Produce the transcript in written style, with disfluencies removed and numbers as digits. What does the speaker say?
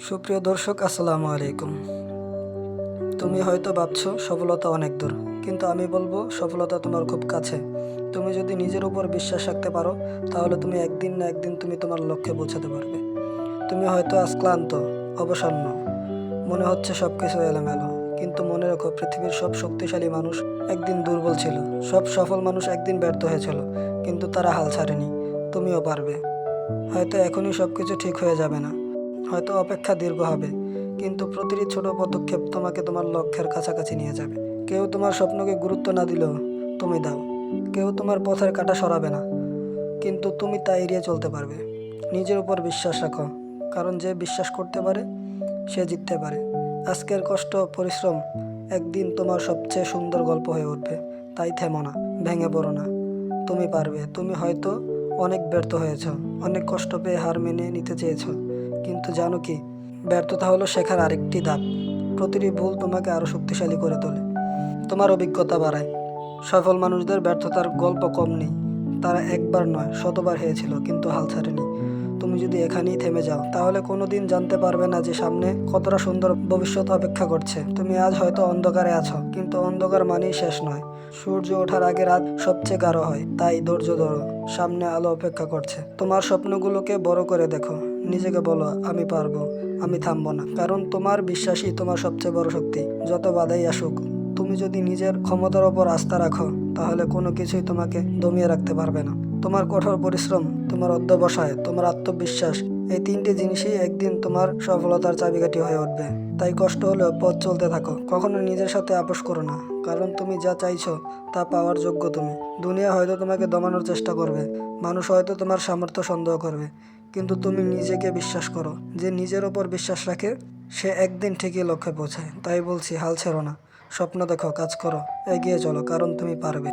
সুপ্রিয় দর্শক, আসসালামু আলাইকুম। তুমি হয়তো ভাবছো সফলতা অনেক দূর, কিন্তু আমি বলবো সফলতা তোমার খুব কাছে। তুমি যদি নিজের উপর বিশ্বাস রাখতে পারো, তাহলে তুমি একদিন না একদিন তুমি তোমার লক্ষ্যে পৌঁছাতে পারবে। তুমি হয়তো আজ ক্লান্ত, অবসন্ন, মনে হচ্ছে সবকিছু এলোমেলো, কিন্তু মনে রেখো, পৃথিবীর সব শক্তিশালী মানুষ একদিন দুর্বল ছিল, সব সফল মানুষ একদিন ব্যর্থ হয়েছিল, কিন্তু তারা হাল ছাড়েনি। তুমিও পারবে। হয়তো এখনই সবকিছু ঠিক হয়ে যাবে না, হয়তো অপেক্ষা দীর্ঘ হবে, কিন্তু প্রতিটি ছোট পদক্ষেপ তোমাকে তোমার লক্ষ্যের কাছাকাছি নিয়ে যাবে। কেউ তোমার স্বপ্নকে গুরুত্ব না দিলেও তুমি দাও। কেউ তোমার পথের কাঁটা সরাবে না, কিন্তু তুমি তা এড়িয়ে চলতে পারবে। নিজের উপর বিশ্বাস রাখো, কারণ যে বিশ্বাস করতে পারে সে জিততে পারে। আজকের কষ্ট, পরিশ্রম একদিন তোমার সবচেয়ে সুন্দর গল্প হয়ে উঠবে। তাই থেমো না, ভেঙে পড়ো না। তুমি পারবে। তুমি হয়তো অনেক ব্যর্থ হয়েছ, অনেক কষ্ট পেয়ে হার মেনে নিতে চেয়েছ, কিন্তু জানো কি, ব্যর্থতা হলো শেখার আরেকটি ধাপ। প্রতিটি ভুল তোমাকে আরও শক্তিশালী করে তোলে, তোমার অভিজ্ঞতা বাড়ায়। সফল মানুষদের ব্যর্থতার গল্প কম নেই। তারা একবার নয়, শতবার হয়েছিল, কিন্তু হাল ছাড়েনি। তুমি যদি এখানেই থেমে যাও, তাহলে কোনোদিন জানতে পারবে না যে সামনে কতটা সুন্দর ভবিষ্যৎ অপেক্ষা করছে। তুমি আজ হয়তো অন্ধকারে আছো, কিন্তু অন্ধকার মানেই শেষ নয়। সূর্য ওঠার আগে রাত সবচেয়ে গাঢ় হয়। তাই ধৈর্য ধরো, সামনে আলো অপেক্ষা করছে। তোমার স্বপ্নগুলোকে বড় করে দেখো, নিজেকে বলো, আমি পারবো, আমি থামবো না। কারণ তোমার বিশ্বাসই তোমার সবচেয়ে বড় শক্তি। যত বাধাই আসুক, তুমি যদি নিজের ক্ষমতার ওপর আস্থা রাখো, তাহলে কোনো কিছুই তোমাকে দমিয়ে রাখতে পারবে না। তোমার কঠোর পরিশ্রম, তোমার অধ্যবসায়, তোমার আত্মবিশ্বাস, এই তিনটি জিনিসই একদিন তোমার সফলতার চাবিকাঠি হয়ে উঠবে। তাই কষ্ট হলেও পথ চলতে থাকো, কখনো নিজের সাথে আপোষ করো না, কারণ তুমি যা চাইছো তা পাওয়ার যোগ্য তুমি। দুনিয়া হয়তো তোমাকে দমানোর চেষ্টা করবে, মানুষ হয়তো তোমার সামর্থ্য সন্দেহ করবে, কিন্তু তুমি নিজেকে বিশ্বাস করো। যে নিজের ওপর বিশ্বাস রাখে সে একদিন ঠিকই লক্ষ্যে পৌঁছায়। তাই বলছি, হাল ছেড়ো না, স্বপ্ন দেখো, কাজ করো, এগিয়ে চলো, কারণ তুমি পারবে।